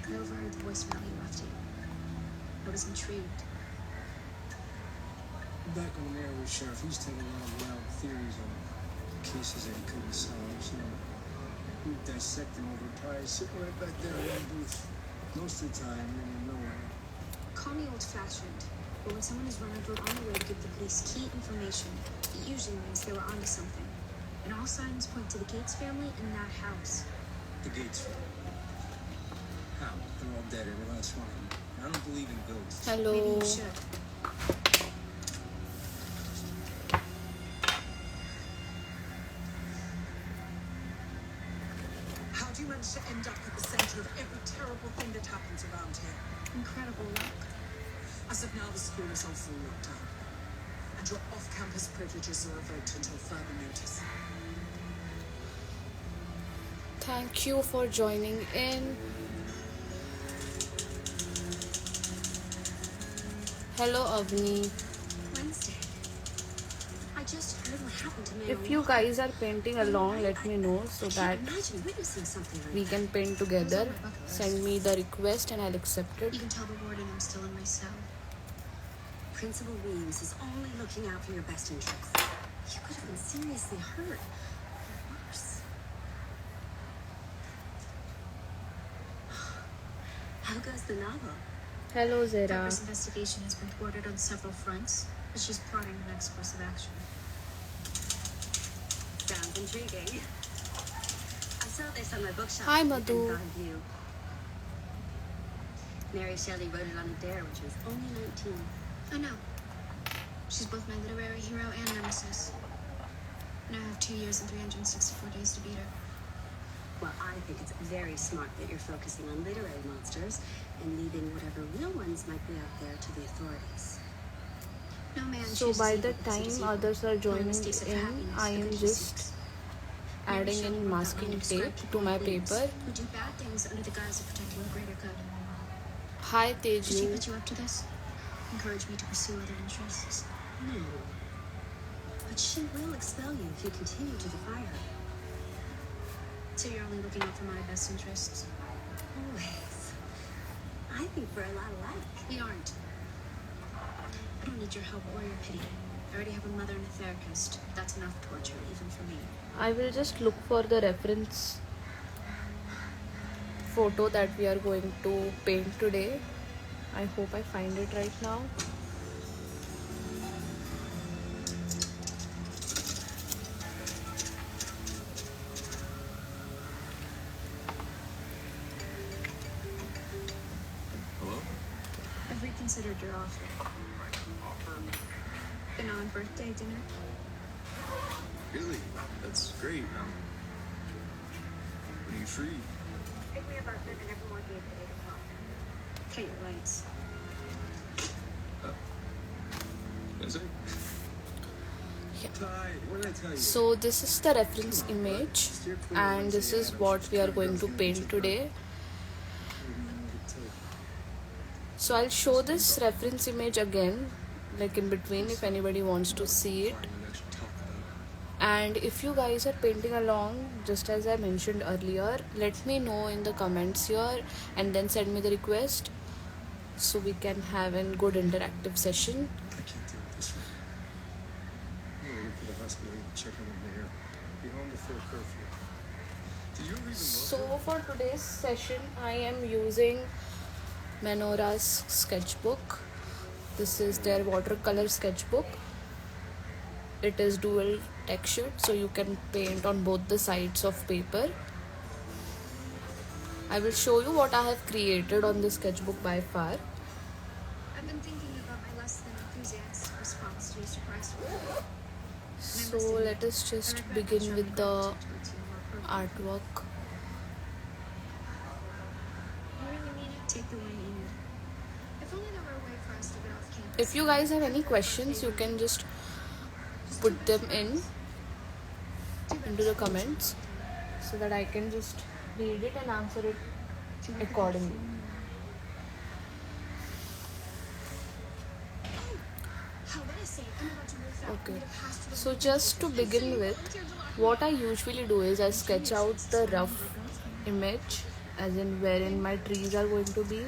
I overheard the voicemail you left you. I was intrigued. Back on the air with Sheriff, he's taking a lot of wild theories on cases that he couldn't solve, so we dissect them over pies, sitting right back there in the booth. Most of the time, in nowhere. Call me old-fashioned, but when someone is run over on the way to give the police key information, it usually means they were onto something. And all signs point to the Gates family in that house. The Gates family. How? They're all dead, every last one of them. I don't believe in ghosts. Maybe Hello. you should. How do you manage to end up at the center of every terrible thing that happens around here? Incredible luck. As of now, the school is on full lockdown, and your off-campus privileges are revoked until further notice. Thank you for joining in. Hello, Avni. Wednesday. I just heard what happened to me. If you guys are painting along, let me know so that Imagine witnessing something like we that. can paint together. Send me the request and I'll accept it. You can tell the warden I'm still in my cell. Principal Weems is only looking out for your best interests. You could have been seriously hurt. Or worse. How goes the novel? Hello, Zera. Pepper's investigation has been thwarted on several fronts, but she's plotting the next course of action. Sounds intriguing. I saw this on my bookshelf. Hi, and Madhu. thought of you. Mary Shelley wrote it on a dare when she was only 19. I know. She's both my literary hero and nemesis. And I have 2 years and 364 days to beat her. Well, I think it's very smart that you're focusing on literary monsters and leaving whatever real ones might be out there to the authorities. No man So chooses by evil the because it is time evil. others are Only joining mistakes of in, happiness I the am good just seeks. adding Mary in Shelley wrote that masking line to describe tape people to my with wings paper. who do bad things under the guise of protecting the greater good. Hi, Did she Teju. put you up to this? Encourage me to pursue other interests? No. But she will expel you if you continue to defy her. So you're only looking out for my best interests? Always. I think we're a lot alike. We aren't. I don't need your help or your pity. I already have a mother and a therapist. That's enough torture, even for me. I will just look for the reference photo that we are going to paint today. I hope I find it right now. Hello? I've reconsidered your offer. An on-birthday dinner? Really? That's great. When are you free? Pick me a button and everyone gave at 8 o'clock. Cut your lights. Wednesday? Yeah. Ty, what did I tell you? So this is the reference image and this is what we are going to paint today. So I'll show this reference image again, like in between, if anybody wants to see it. And if you guys are painting along, just as I mentioned earlier, let me know in the comments here and then send me the request so we can have a good interactive session. I can't deal with this one. I'm gonna go to the hospital and check on him here. Be home before curfew. Did you ever even look? So for today's session, I am using MENORAH's sketchbook. This is their watercolor sketchbook. It is dual textured, so you can paint on both the sides of paper. I will show you what I have created on this sketchbook by far. I've been thinking about my less than enthusiastic response to your surprise order. So let us just begin with the artwork. You really mean it? Take the one you need. If only there were a way for us to get off campus. If you guys have any questions, you can just put them into the comments so that I can just read it and answer it accordingly. Okay, so just to begin with, what I usually do is I sketch out the rough image as in wherein my trees are going to be.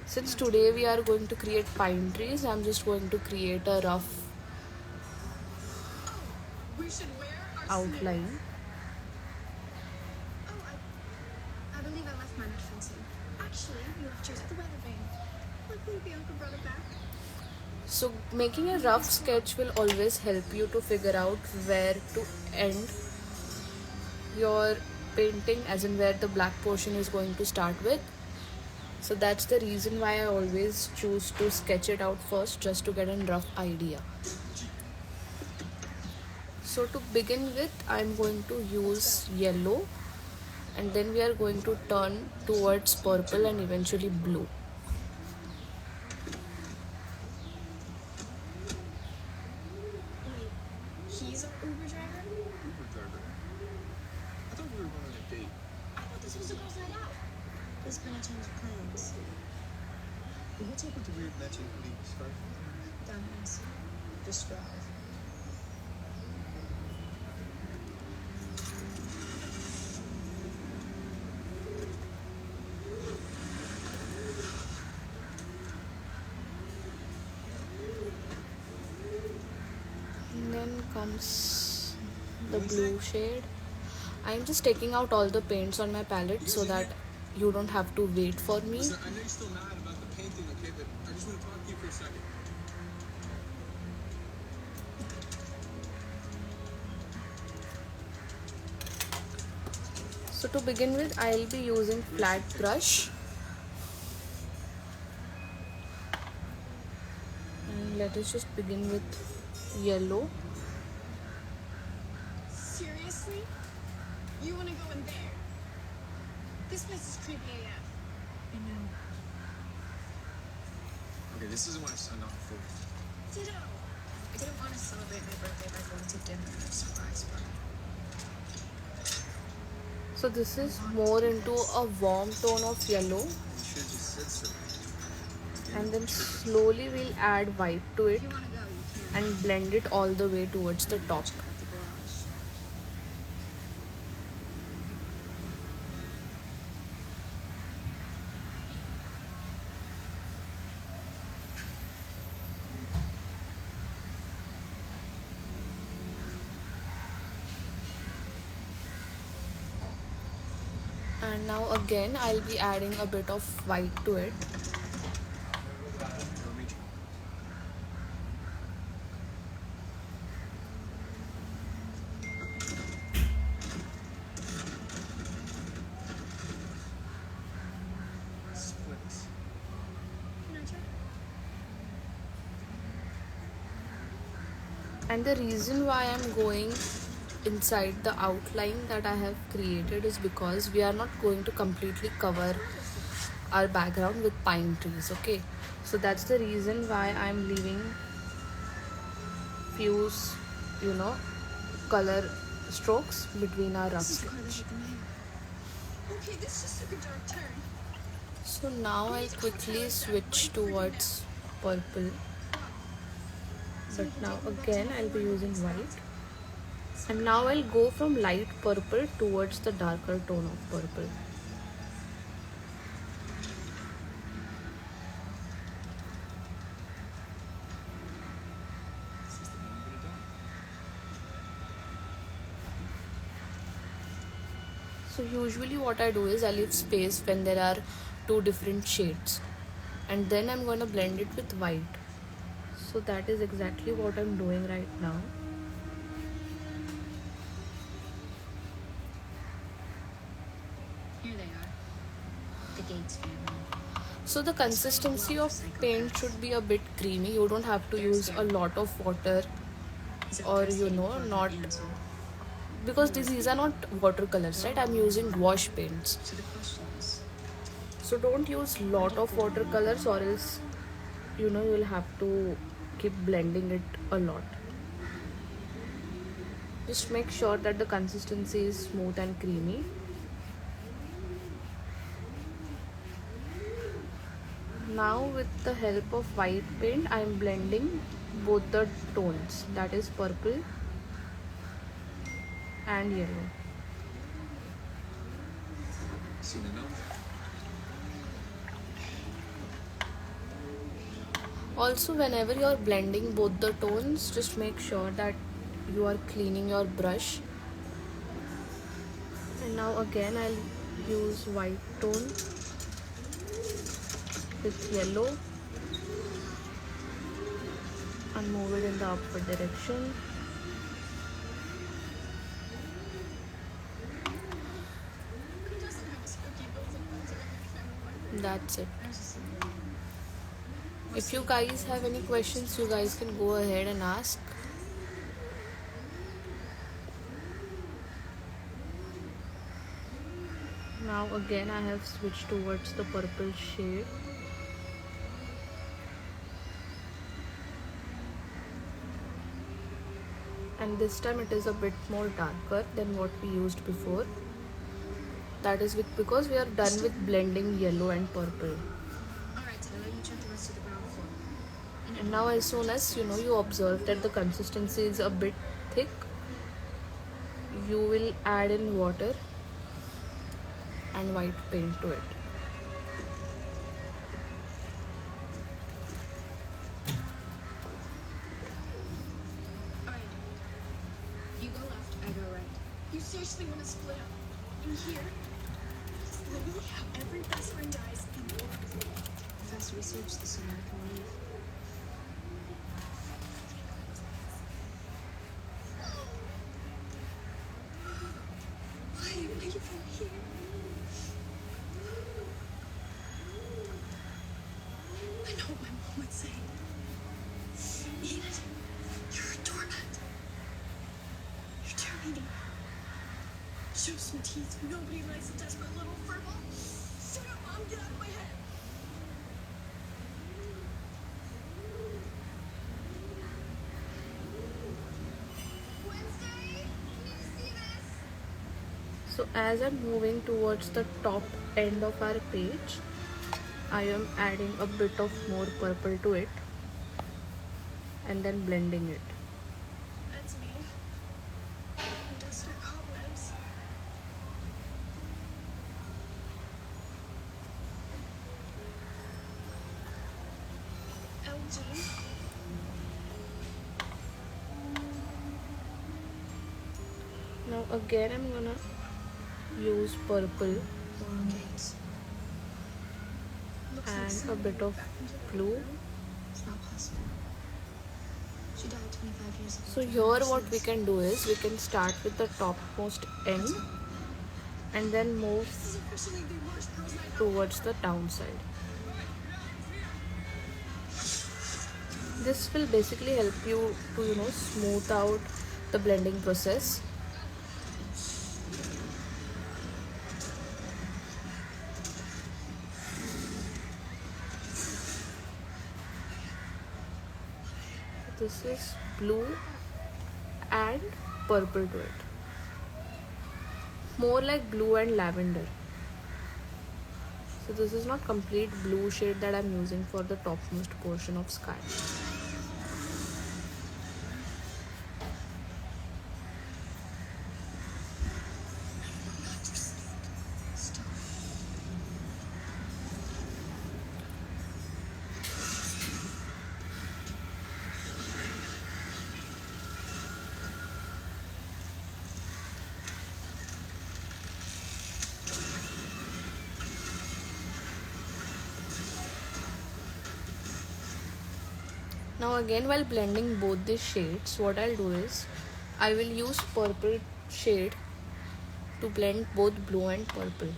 Since today we are going to create pine trees, I'm just going to create a rough We should wear our outline. I believe I left mine at fencing. Actually, you left yours at the weather vane. Luckily, Bianca brought it back. So making a rough sketch will always help you to figure out where to end your painting, as in where the black portion is going to start with. So that's the reason why I always choose to sketch it out first, just to get a rough idea. So to begin with, I'm going to use yellow, and then we are going to turn towards purple and eventually blue. Wait, he's an Uber driver? Uber driver. I thought we were going on a date. I thought this was a girls' night out. There's been a change of plans. What's up with the weird matching hoodie scarf? Dumbass. Just drive. And then comes the blue shade. I'm just taking out all the paints on my palette so that you don't have to wait for me. Listen, I know you're still mad about the painting, okay? But I just want to talk to you for a second. So to begin with, I'll be using flat brush. And let us just begin with yellow. Seriously? You want to go in there? This place is creepy AF. I know. Okay, this isn't what I signed up for. Ditto. I didn't want to celebrate my birthday by going to dinner at a surprise party. So this is more into a warm tone of yellow, You should have just said so. and then slowly we'll add white to it If you want to go, you can. and blend it all the way towards the top. Check out the garage. And now again I'll be adding a bit of white to it. Wanna meet you? Splits. Can I try? And the reason why I'm going inside the outline that I have created is because we are not going to completely cover our background with pine trees, okay? So that's the reason why I'm leaving few, color strokes between our rough This is quite sketch. like the mayor. Okay, this just took a dark turn. So now I'll quickly switch towards purple, but now again I'll be using white, and now I'll go from light purple towards the darker tone of purple. This is the one I'm gonna do. So usually what I do is I leave space when there are two different shades, and then I'm going to blend it with white. So that is exactly what I'm doing right now. Here they are. The Gates family. So the consistency of paint should be a bit creamy. You don't have to use a lot of water, or not, because these are not watercolors, right? I'm using gouache paints. So the question is, So don't use lot of watercolors, or else you'll have to keep blending it a lot. Just make sure that the consistency is smooth and creamy. Now with the help of white paint, I am blending both the tones, that is purple and yellow. Seen enough? Also, whenever you are blending both the tones, just make sure that you are cleaning your brush. And now again I'll use white tone with yellow and move it in the upward direction. That's it. If you guys have any questions, you guys can go ahead and ask. Now again I have switched towards the purple shade. And this time it is a bit more darker than what we used before. That is because we are done with blending yellow and purple. Alright, Tyler, you check the rest of the ground floor. And now as soon as you observe that the consistency is a bit thick, you will add in water and white paint to it. Alright. You go left, I go right. You seriously want to split up? In here? It's literally how every best friend dies in war. The faster we search, the sooner I can leave. Why are you leaving here? I know what my mom would say. Enid, you're a doormat. You're too needy. Show some teeth. Nobody likes a desperate little furball. Shut up, Mom. Get out of my head. Wednesday, you need to see this. So as I'm moving towards the top end of our page, I am adding a bit of more purple to it and then blending it. That's me. Dust or cobwebs. LG. Now again I'm gonna use purple Gates. Looks like and a someone bit of back into the blue. room. It's not possible. She died 25 years ago. So here what we can do is we can start with the topmost end and then move This is officially the worst girls' night out. towards the downside. This will basically help you to smooth out the blending process. This is blue and purple to it. More like blue and lavender. So this is not complete blue shade that I'm using for the topmost portion of sky. Now again, while blending both these shades, what I'll do is I will use purple shade to blend both blue and purple.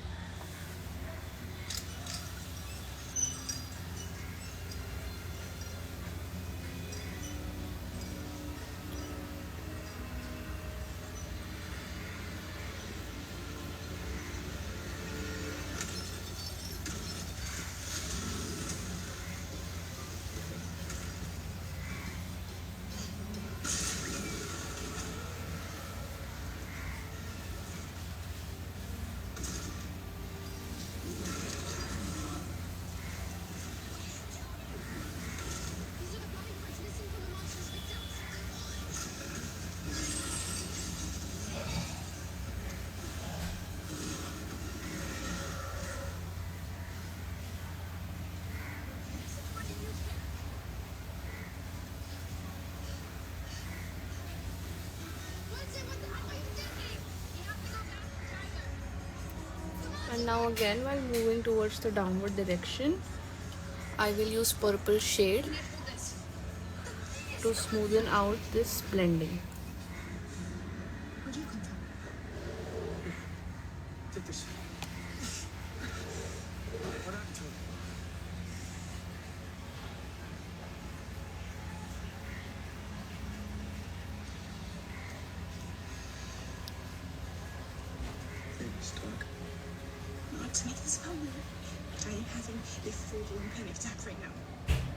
And now again, while moving towards the downward direction, I will use purple shade to smoothen out this blending. Where'd you come from? Take this. What happened to him? Please talk. Not to make this about me. I am having a full-blown panic attack right now.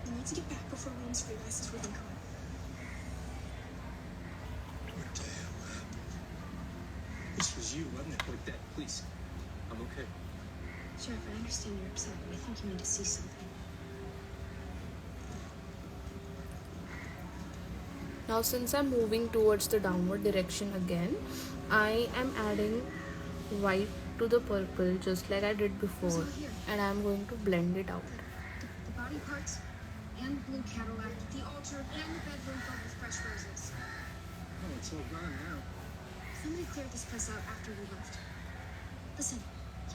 We need to get back before Williams realizes we've been caught. What the hell happened? This was you, wasn't it? Like that, please. I'm okay. Sheriff, I understand you're upset, but I think you need to see something. Now since I'm moving towards the downward direction again, I am adding white to the purple just like I did before, and I'm going to blend it out. The body parts, and the blue Cadillac, the altar, and the bedroom filled with fresh roses. Oh, it's all gone now. Somebody cleared this place out after we left. Listen,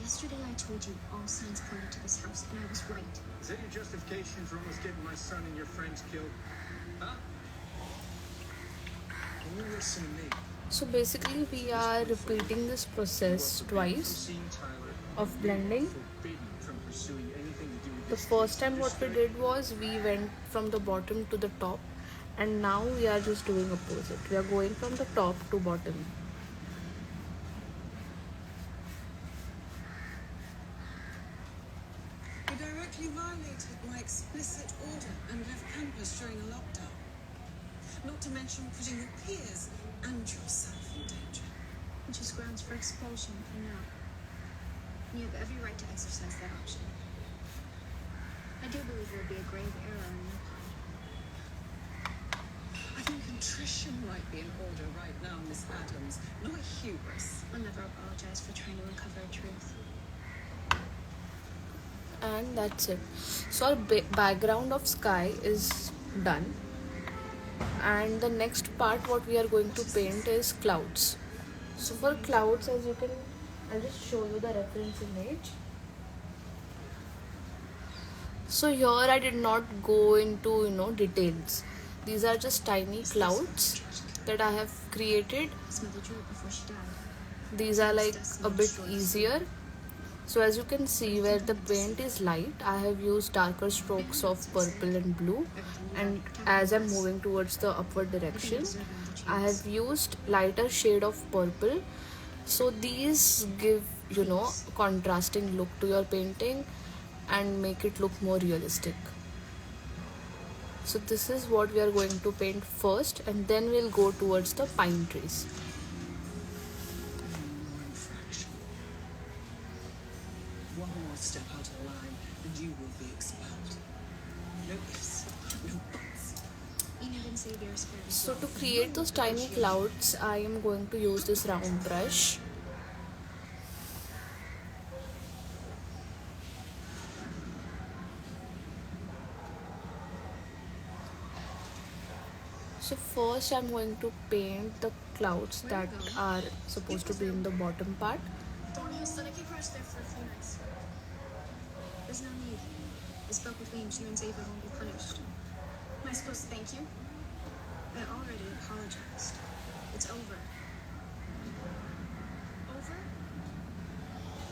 yesterday I told you all signs pointed to this house, and I was right. Is that your justification for almost getting my son and your friends killed? Huh? Can you listen to me? So basically we are repeating this process twice Seeing Tyler, of blending. forbidden from pursuing anything to do with The this first case. time what we did was we went from the bottom to the top, and now we are just doing opposite. We are going from the top to bottom. You directly violated my explicit order and left campus during a lockdown. Not to mention putting your peers and yourself in danger. Which is grounds for expulsion, I know. You have every right to exercise that option. I do believe it would be a grave error on your part. I think contrition might be in order right now, Miss Adams, not hubris. I'll never apologize for trying to uncover a truth. And that's it. So our background of sky is done, and the next part what we are going to paint is clouds. So for clouds, as you can, I'll just show you the reference image. So here I did not go into details. These are just tiny clouds that I have created. Smother Jewel before she died. These are like a bit easier. So as you can see, where the paint is light, I have used darker strokes of purple and blue, and as I'm moving towards the upward direction, I have used lighter shade of purple. So these give contrasting look to your painting and make it look more realistic. So this is what we are going to paint first, and then we'll go towards the pine trees. One more step out of line and you will be expelled. No ifs, no buts. Ina didn't say very spared. So to create those tiny clouds, I am going to use this round brush. So first I'm going to paint the clouds that are supposed to be in the bottom part. Thornhill said I could crash there for a few nights. There's no need. I spoke with Weems. You and Xavier won't be punished. Am I supposed to thank you? I already apologized. It's over. Over?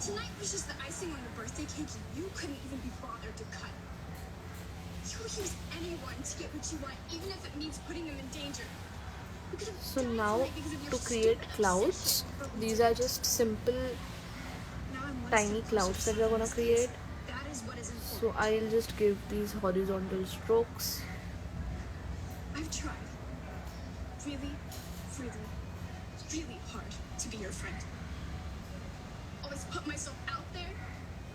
Tonight was just the icing on the birthday cake you couldn't even be bothered to cut. You'll use anyone to get what you want, even if it means putting them in danger. You could have So died now tonight because of your to create stupid clouds, obsession for these are just simple Now I'm one tiny step closer clouds to that we are going to solving this create. case. That is what is important. So I'll just give these horizontal strokes. I've tried really, really, really hard to be your friend. Always put myself out there,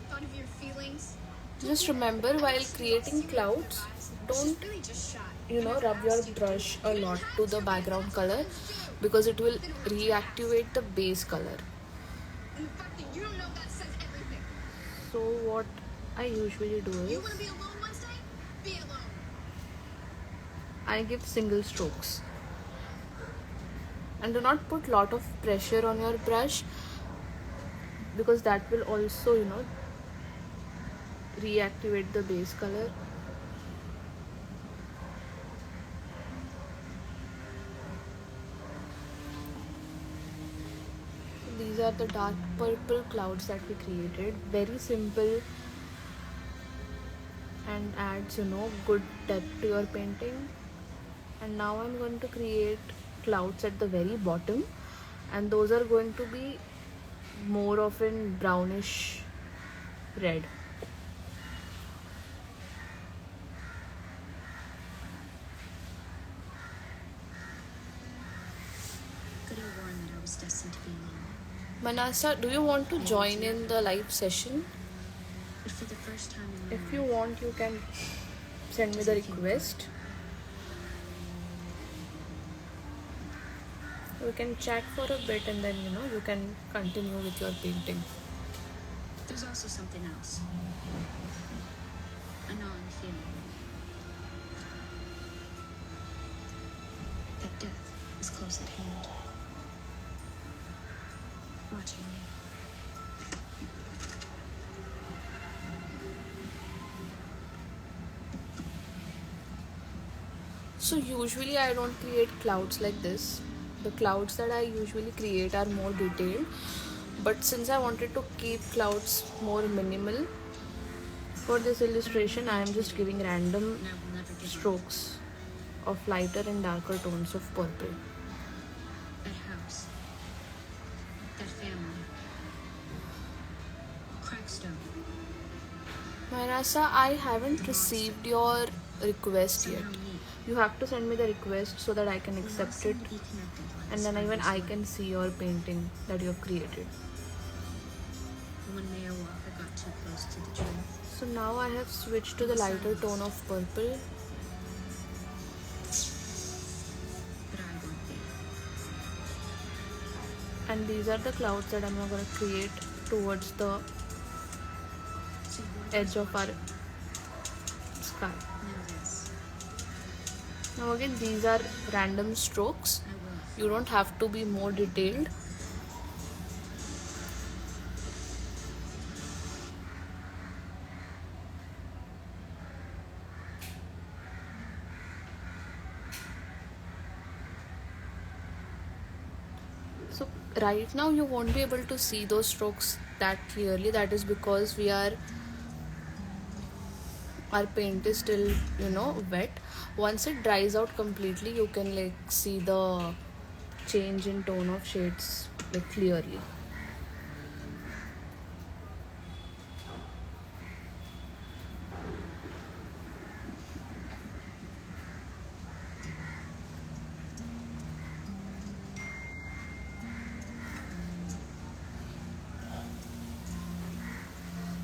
thought of your feelings. Just remember, while creating clouds, don't Really just shy. rub your brush a lot to the background color, because it will reactivate the base color. And the fact that you don't know that says everything. So what I usually do You is want to be alone Wednesday? Be alone. I give single strokes, and do not put lot of pressure on your brush. because that will also, you know, reactivate the base color. These are the dark purple clouds that we created. Very simple and adds, you know, good depth to your painting. And now I'm going to create clouds at the very bottom, and those are going to be more of in brownish red. Could have worn that I was destined to be alone. Manasa, do you want to join in the live session? But for the first time in my If you life, want, you can send me the request. We can chat for a bit and then, you know, you can continue with your painting. there's also something else. A gnawing feeling. That death is close at hand. Watching me. So usually I don't create clouds like this. The clouds that I usually create are more detailed, but since I wanted to keep clouds more minimal, for this illustration I am just giving random And I will never give up. strokes of lighter and darker tones of purple. That house. That family. Crackstone. Mairasa, I haven't received your request yet. Somehow me. You have to send me the request so that I can Will accept also it, be connected like and a then even spider's I web. can see your painting that you have created. When Mayor Walker got too close to the truth. So now I have switched to the lighter tone of purple. But I won't be. And these are the clouds that I'm going to create towards the So edge of our sky. Now this. Now again, these are random strokes. I will. You don't have to be more detailed. So right now you won't be able to see those strokes that clearly. That is because our paint is still, you know, wet. Once it dries out completely, you can like see the change in tone of shades like clearly.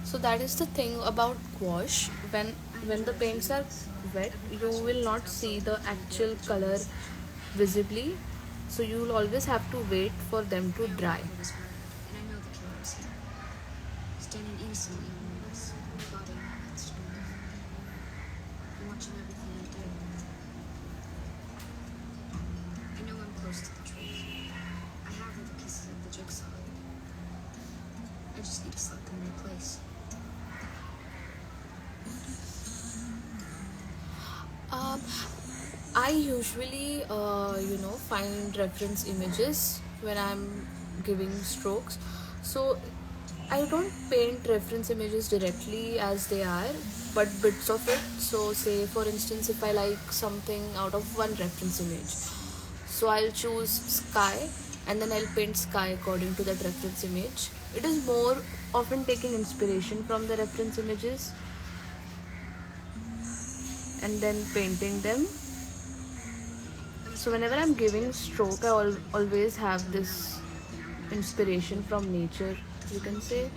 So that is the thing about gouache. When the paints are wet, you will not see the actual color visibly. So you will always have to wait for them to dry. Walker was murdered, and I know the killer was here. Standing innocently on the walls, plotting against me. I'm watching everything I do. I know I'm close to the truth. I have all the pieces of the jigsaw. I just need to slot them in place. I usually, find reference images when I'm giving strokes. So I don't paint reference images directly as they are, but bits of it. So say for instance, if I like something out of one reference image, so I'll choose sky and then I'll paint sky according to that reference image. It is more often taking inspiration from the reference images and then painting them. So whenever I'm giving stroke, I always have this inspiration from nature, you can say.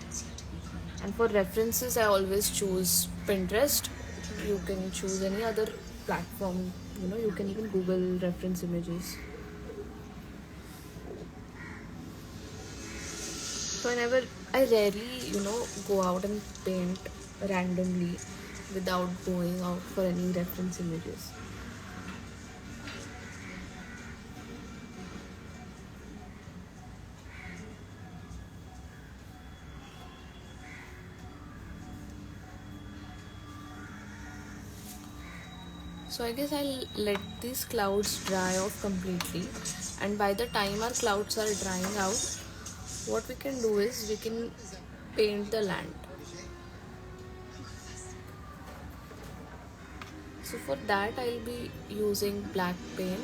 And for references, I always choose Pinterest. You can choose any other platform. You know, you can even Google reference images. So I rarely, go out and paint randomly without going out for any reference images. So I guess I'll let these clouds dry off completely, and by the time our clouds are drying out, what we can do is we can paint the land. So for that I'll be using black paint.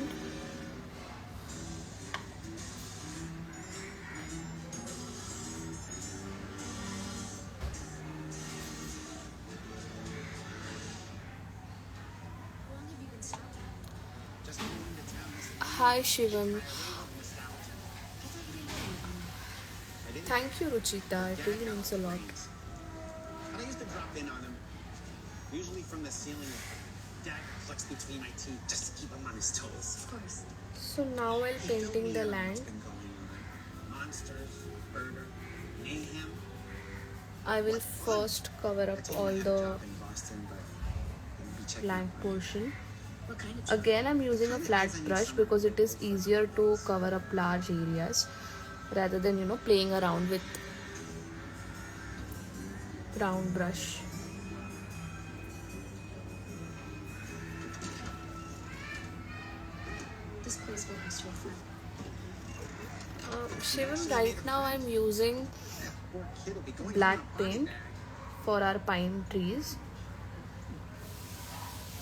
Hi Shivam. Thank you Ruchita, it really means a lot. I used to drop in on him, usually from the ceiling. Dad flicks between my teeth just to keep him on his toes. Of course. So now while painting the land, Monsters, murder, mayhem. I will first cover up all the blank portion. What kind of Again I'm using a flat brush because it is easier to cover up large areas rather than playing around with round brush. this place belongs to a friend? Shivam, right now I'm using Poor kid will be going black on a body paint bag. for our pine trees,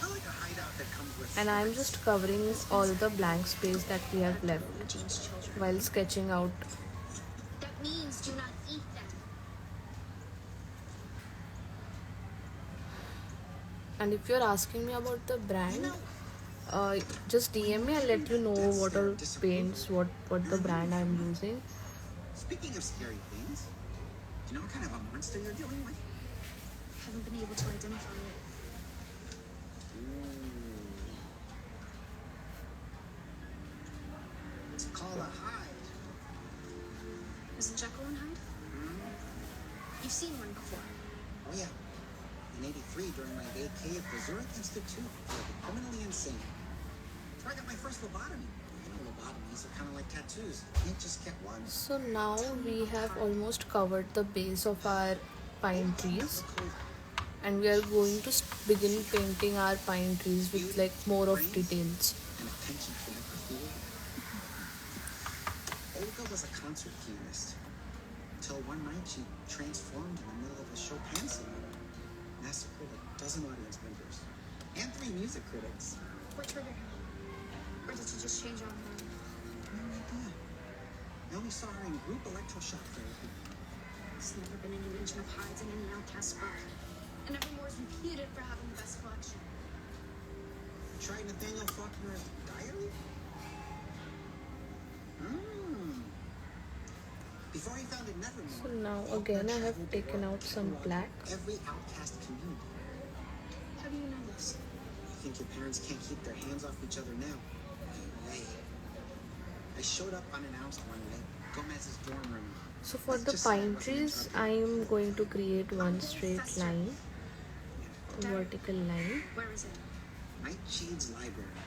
I like a hideout that comes with and I'm just covering all the blank space that we have left Eugene's children. while sketching out. That means do not eat them. And if you're asking me about the brand, just DM me, I'll let you know what are paints, what the brand I'm using. Speaking of scary things, do you know what kind of a monster you're dealing with? Haven't been able to identify it. It's called a hide. Is it Jekyll and Hyde? You've seen one before. Oh yeah. In '83, during my vacay at the Zurich Institute for the Criminally Insane. That's where I got my first lobotomy. You know, lobotomies are kind of like tattoos. You can't just get one. So now we have almost covered the base of our pine trees, and we are going to begin painting our pine trees with like more of details. And a penchant for necrophilia. Olga was a concert pianist. Until one night she transformed in the middle of a Chopin sonata. Massacred a dozen audience members. And 3 music critics. What triggered her? Or did she just change on her own? No idea. I only saw her in group electroshock therapy. There's never been any mention of Hyde's in any Outcast book. And Evermore's repeated for having the best collection. Tried Nathaniel Faulkner's diary? Before he founded Nevermore, So now again I have taken out some black. every outcast community. How do you know this? You think your parents can't keep their hands off each other now? No way. I showed up unannounced one night, Gomez's dorm room. So for the pine trees, I am going to create one straight line, vertical line, Where is it? Nightshade's library.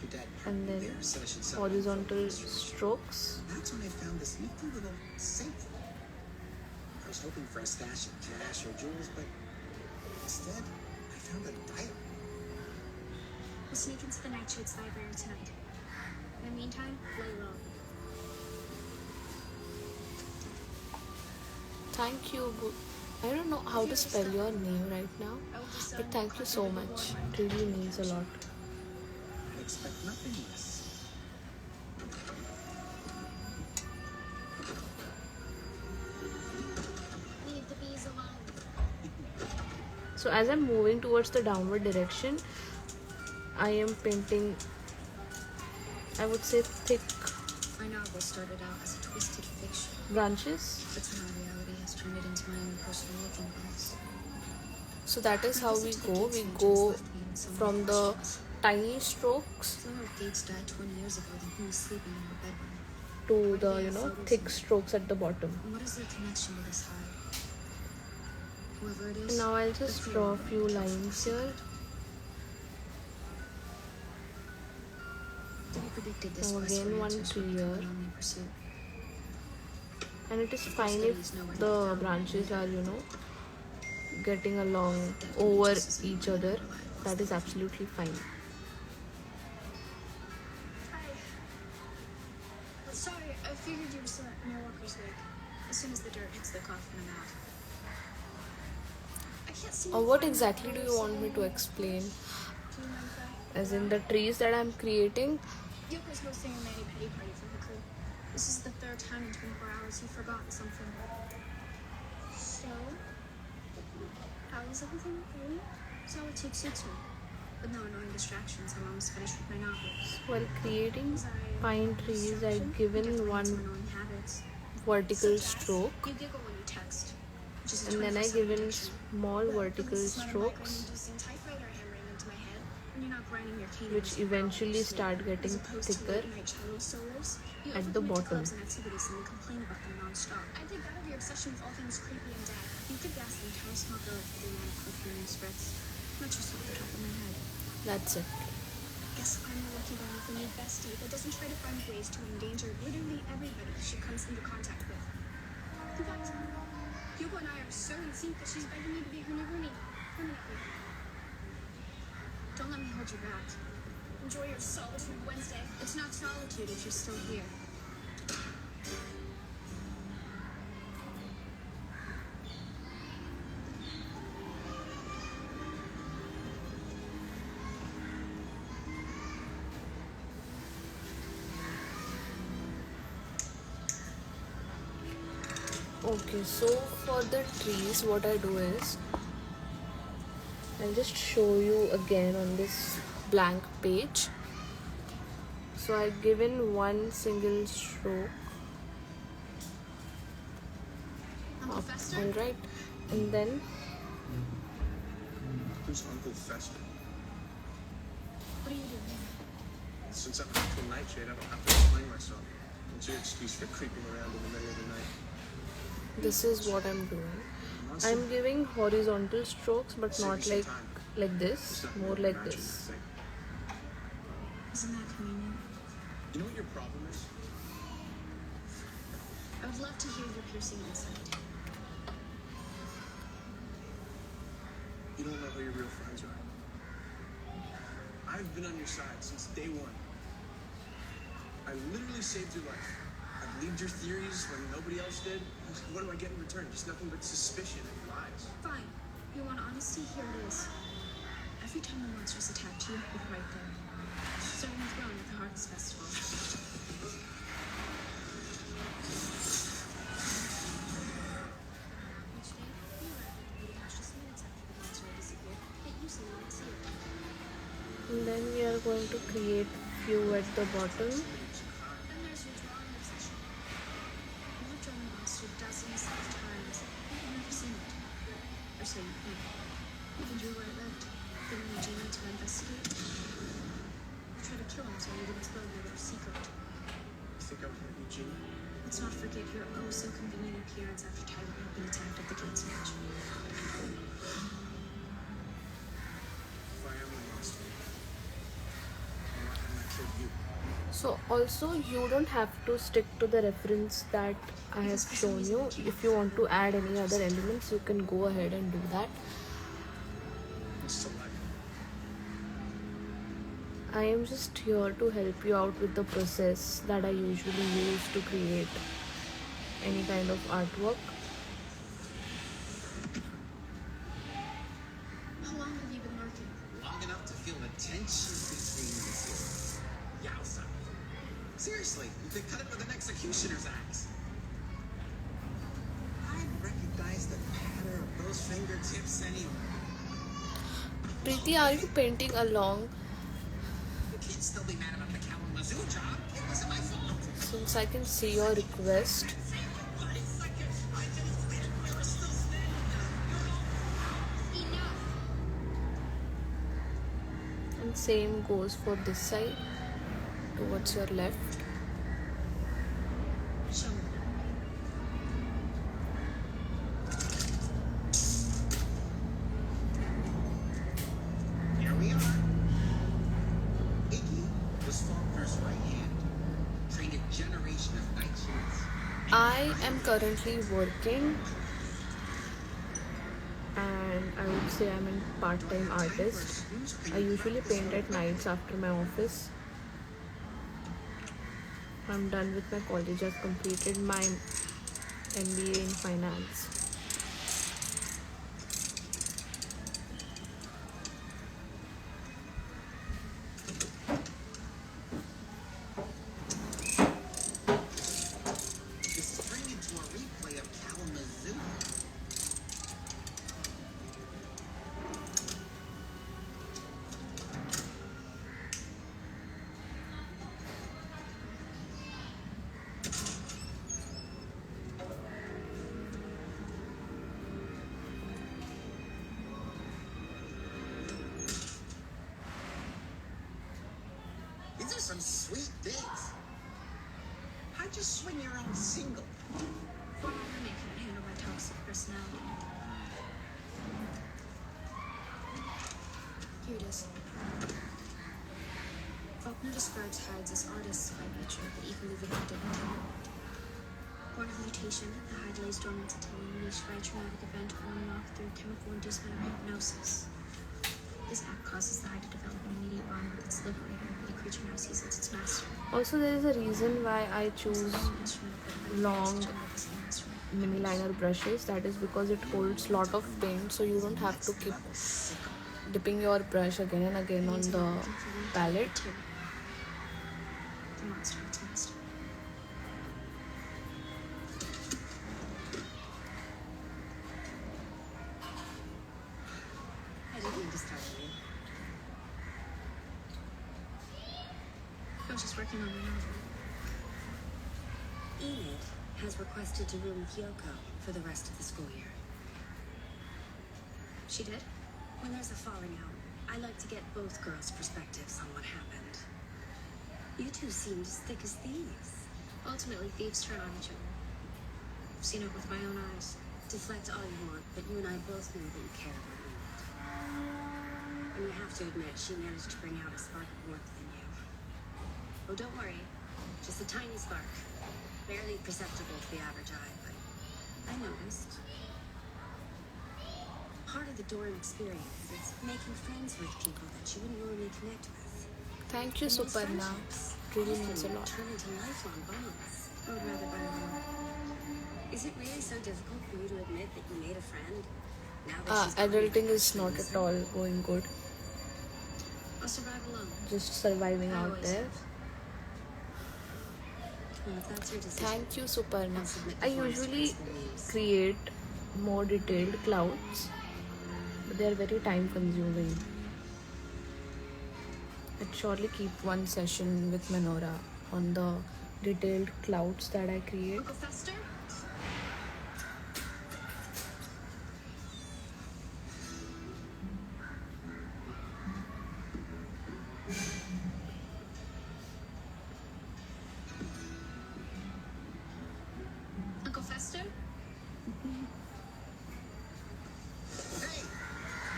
Your dad put and me then there so I should sell horizontal strokes. That's when I found this nifty little safe. I was hoping for a stash of cash or jewels, but instead, I found a diary. We'll sneak into the Nightshade's library tonight. In the meantime, lay low. Thank you. I don't know how to spell your name right now, but thank you so much. It really means a lot. I expect nothing less. Leave the bees alone. So as I'm moving towards the downward direction, I am painting, I would say, thick My novel started out as a twisted fiction, branches. but somehow reality has turned it into my own personal looking glass. So that is how we go. We go from the tiny strokes Someone if Gates died 20 years ago, then who was sleeping in her bedroom? to the thick strokes at the bottom. And what is their connection to this Hyde? Whoever it is. And now I'll just draw a few lines here. To be predicted, this Now quest again for one answers tree will become here. an only pursuit. And it is fine if the branches are getting along over each other. That is absolutely fine. figured you were still at Mayor Walker's wake. As soon as the dirt hits the coffin, I'm out. I can't seem to What find exactly that do you want me to explain? Do you mind if I... As in the trees that I'm creating? Yoko's hosting a mani-pedi party for her crew. This is the third time in 24 hours you've forgotten something. So, how is everything going? Solitude suits me. With no annoying distractions, I'm almost finished with my novels. While creating Was I pine trees, distraction? I've given Definitely had one some annoying habits. vertical Such as, stroke, you giggle when you text, which is a and then I 24/7 given addiction. small Well, vertical this is not a strokes, migraine-inducing typewriter hammering into my head, and you're not grinding your cane which against the eventually ground. start getting As opposed to thicker late-night cello solos, you at the overcommit to bottom. clubs and activities and then complain about them non-stop. I think out of your obsession with all things creepy and dead, you could gas an entire smoker with every man of perfume spritz. Not just off the top of my head. That's it. Guess I'm the lucky one with a new bestie that doesn't try to find ways to endanger literally everybody she comes into contact with. In fact, Yoko and I are so in sync that she's begging me to be her new roomie permanently. Don't let me hold you back. Enjoy your solitude Wednesday. It's not solitude if you're still here. Okay, so for the trees, what I do is I'll just show you again on this blank page. So I've given one single stroke. Uncle Fester? Alright, and then Who's Uncle Fester? What are you doing? Since I'm up till nightshade, I don't have to explain myself. What's your excuse for creeping around in the middle of the night? this is what I'm doing. I'm giving horizontal strokes, but Save not me some like time. this, It's not more what I like imagine this. you think. Isn't that convenient? You know what your problem is? I would love to hear your piercing insight. You don't know who your real friends are. I've been on your side since day one. I literally saved your life. I believed your theories when nobody else did. What do I get in return? Just nothing but suspicion and lies. Fine. You want honesty? Here it is. Every time the monsters attacked you, you're right there. Starting with Ron at the Harvest Festival. Each day, you arrived at the meeting house just minutes after the monster had disappeared, yet you said you didn't see it. And then we are going to create few at the bottom. Then there's your drawing obsession. You have drawn the monster dozens of times, but you've never seen it. Or so you think. You drew where it lived, giving Eugenie to investigate. You tried to kill him so you didn't spill your little secret. You think I would hurt Eugene? Let's not forget your oh so convenient appearance after Tyler had been attacked at the kids' match. If I am the monster, why haven't I killed you? So also you don't have to stick to the reference that I have shown you. If you want to add any other elements, you can go ahead and do that. Select. I am just here to help you out with the process that I usually use to create any kind of artwork. How long have you been working? Long enough to feel the tension between the two. Yowza. Seriously, you could cut it with an executioner's axe. I recognize the pattern of those fingertips anyway. Preeti, are you painting along? You can't still be mad about the Kalamazoo job. It wasn't my fault. Since I can see your request. And same goes for this side, towards your left. Show me. Here we are. Iggy was Faulkner's right hand. Trained a generation of nightshades. I am currently working, and I would say I'm a part-time artist. I usually paint at nights after my office. I'm done with my college. I've completed my MBA in finance. This is turning into a replay of Kalamazoo. These are some sweet digs. How'd you swing your own single? Former roommate couldn't handle my toxic personality. Here it is. Faulkner describes hides as artists by nature, but equally vindictive and terrible. Born of mutation, the hide lays dormant until unleashed by a traumatic event or unlocked through chemical inducement or hypnosis. This act causes the hide to develop an immediate bond with its liberator, the creature now sees as its master. Also, there is a reason why I choose long mini liner brushes. That is because it holds lot of paint, so you don't have to keep dipping your brush again and again on the palette. The monster, its master. I didn't mean to startle you. I was just working on my novel. Enid has requested to room with Yoko for the rest of the school year. She did? When there's a falling out, I like to get both girls' perspectives on what happened. You two seemed as thick as thieves. Ultimately, thieves turn on each other. I've seen it with my own eyes. Deflect all you want, but you and I both know that you care about Enid. And you have to admit, she managed to bring out a spark of warmth in you. Oh, don't worry. Just a tiny spark. Barely perceptible to the average eye, but I noticed. Part of the Doran experience is making friends with people that you wouldn't normally connect with. Thank you, And those Suparna. friendships Really often means a lot. turn into lifelong bonds. I would rather buy a war. Is it really so difficult for you to admit that you made a friend? Now that she's gone, Adulting is not at all going good. I'll survive alone. Just surviving out Always there. have. Well, if that's your decision. Thank you, Suparna. I'll submit I the forest usually principle names. create more detailed clouds, but they are very time consuming. I'd surely keep one session with MENORAH on the detailed clouds that I create. Uncle Fester? Uncle Fester? Hey,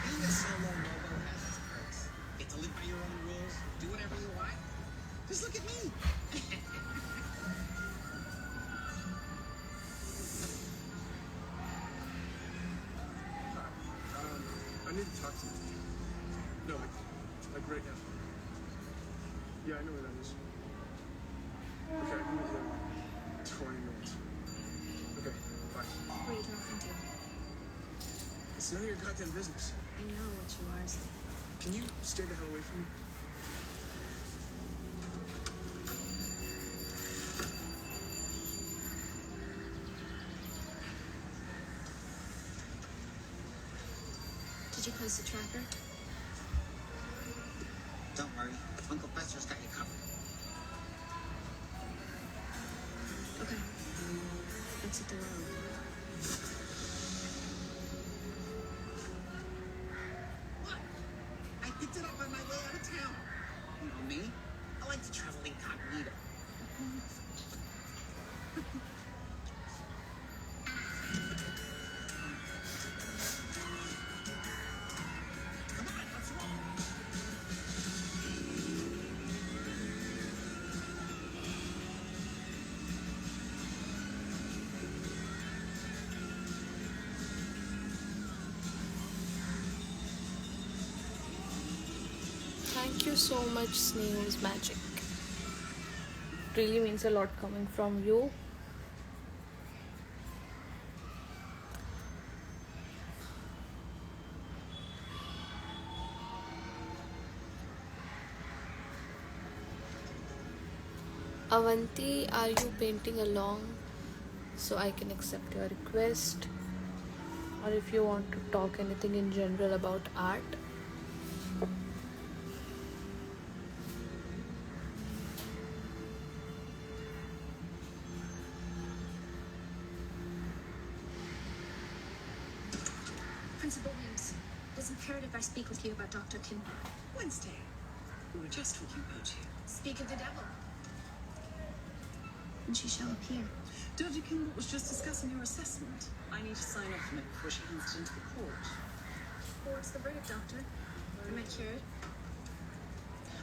being a solo noble has its perks. Get to live by your own rules, do whatever you want. Just look at me. I need to talk to you. No, like right now. Yeah, I know where that is. Okay, I can meet you in 20 minutes. Okay, bye. Who are you talking to? It's none of your goddamn business. I know what you are. Can you stay the hell away from me? Did you place the tracker? Don't worry, Uncle Fester's got you covered. Okay. Exit the road. What? I picked it up on my way out of town. You know me? I like to travel incognito. Come on, let's roll. Thank you so much, Snail's Magic. really means a lot coming from you. Avanti, are you painting along so I can accept your request? Or if you want to talk anything in general about art. Principal Williams, it is imperative I speak with you about Dr. Kimball. Wednesday. We were just talking about you. Speak of the devil. And she shall appear. Dr. Kimball was just discussing your assessment. I need to sign off on it before she hands it into the court. Well, what's the verdict, Doctor? Am I cured?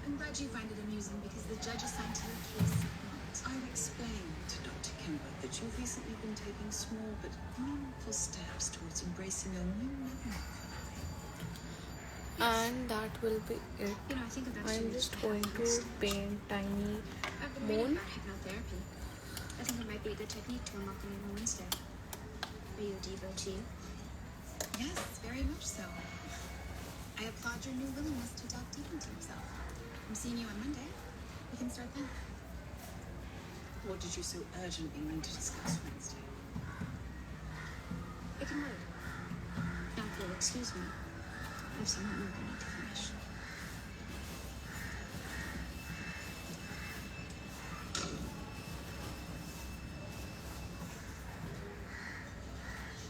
I'm glad you find it amusing because the judge assigned to your case did not. I've explained to Dr. Kimball that you've recently been taking small but meaningful steps towards embracing a new life. And that will be it. You know, I think of that I'm just going to paint tiny I've been reading moon. about hypnotherapy. I think it might be a good technique to unlock the new Wednesday. Are you a devotee? Yes, very much so. I applaud your new willingness to delve deep into yourself. I'm seeing you on Monday. We can start then. What did you so urgently need to discuss Wednesday? It can wait. Now, if you'll excuse me, I have some homework I need to finish.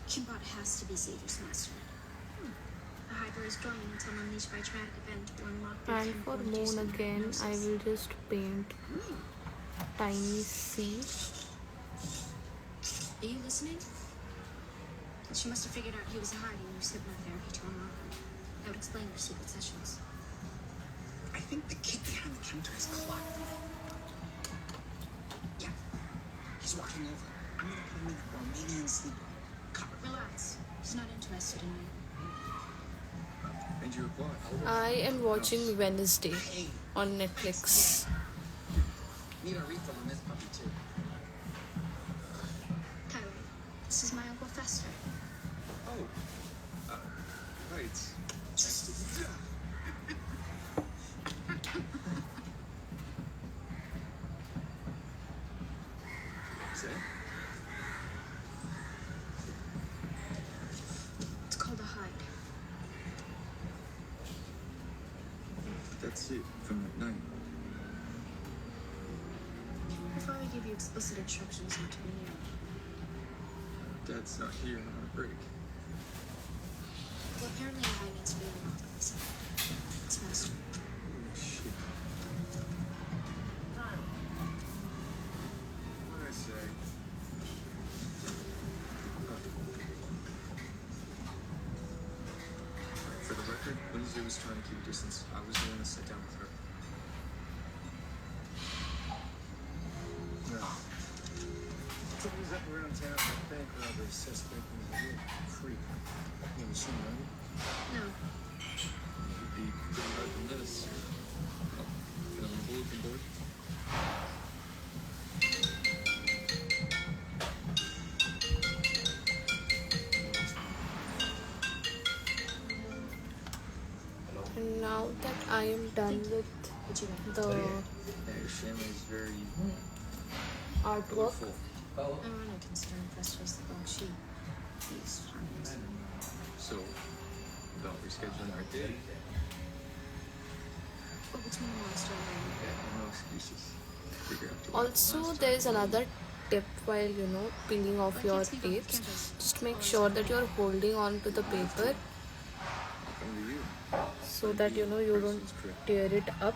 Kimbot has to be Xavier's master. The Hydra is dormant until unleashed by traumatic event will unlock the And for moon again, I will just paint tiny C. Are you listening? She must have figured out he was hiding and used hypnotherapy to unlock him. That would explain your secret sessions. I think the kid behind the counter is Clark. Yeah, he's walking over. I'm gonna put him in a Romanian sleeper. Cover. Relax. He's not interested in you. And you reply. I am watching Wednesday on Netflix. Need a refill on this puppy too. Tyler, this is my Uncle Fester. Oh. Right. Say? It's called a hide. That's it from at night. Your father gave you explicit instructions not to be near me. Dad's not here. I'm on a break. Well, apparently a hide needs to be unlocked on this side. It's master. Shit. What did I say? For the record, Wednesday was trying to keep distance. I was the one to sit down with her. No. Somebody's up around town for a bank robbery suspect was a real creep. You ever seen him? No. It'd be pretty hard than this. Oh, get on the bulletin board. And now that I am done with Would you like the Yeah, your family is very artwork, colorful. I'm only concerned Fester's the wrong sheet. He's harmless. So, about rescheduling our date? But between monster and Yeah, no excuses. Figure out to also there is another tip while peeling off your tapes. Just make sure that you're holding on to the paper I'll come to you. so that you don't tear it up.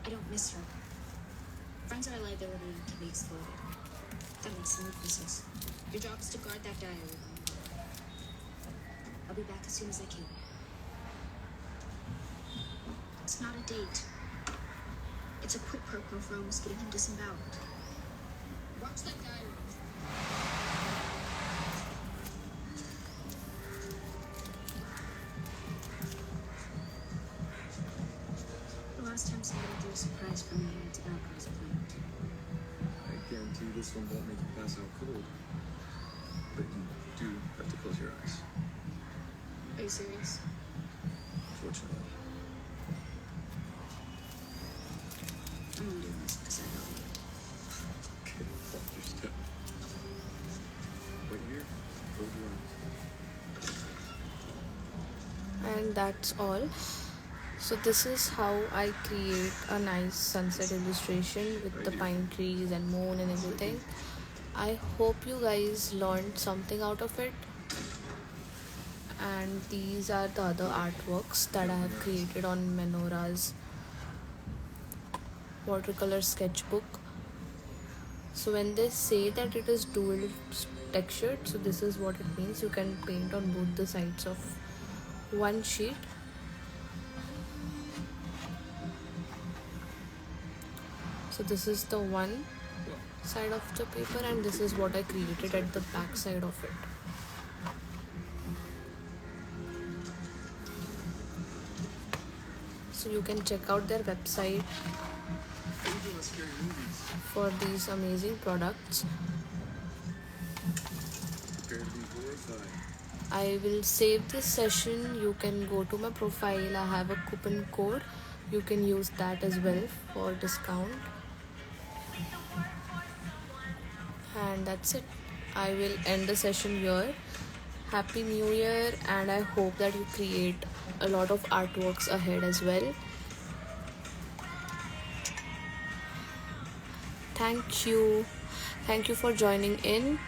I don't miss her. Friends are a liability and can be exploited. That makes them weaknesses. Your job is to guard that diary. I'll be back as soon as I can. It's not a date. It's a quid pro quo for almost getting him disemboweled. Watch that guy. The last time somebody threw a surprise for me, I had tobacco's plant. I guarantee this one won't make you pass out cold. But you do have to close your eyes. Are you serious? Unfortunately. I'm only doing this because I love you. Okay, watch your step. Wait here. Close your eyes. And that's all. So this is how I create a nice sunset illustration with the pine trees and moon and everything. I hope you guys learned something out of it. And these are the other artworks that I have created on MENORAH's watercolor sketchbook. So when they say that it is dual textured, so this is what it means. You can paint on both the sides of one sheet. So this is the one side of the paper, and this is what I created at the back side of it. So you can check out their website for these amazing products. Prepare to be horrified. I will save this session. You can go to my profile. I have a coupon code. You can use that as well for discount. And that's it. I will end the session here. Happy New Year, and I hope that you create a lot of artworks ahead as well. Thank you for joining in.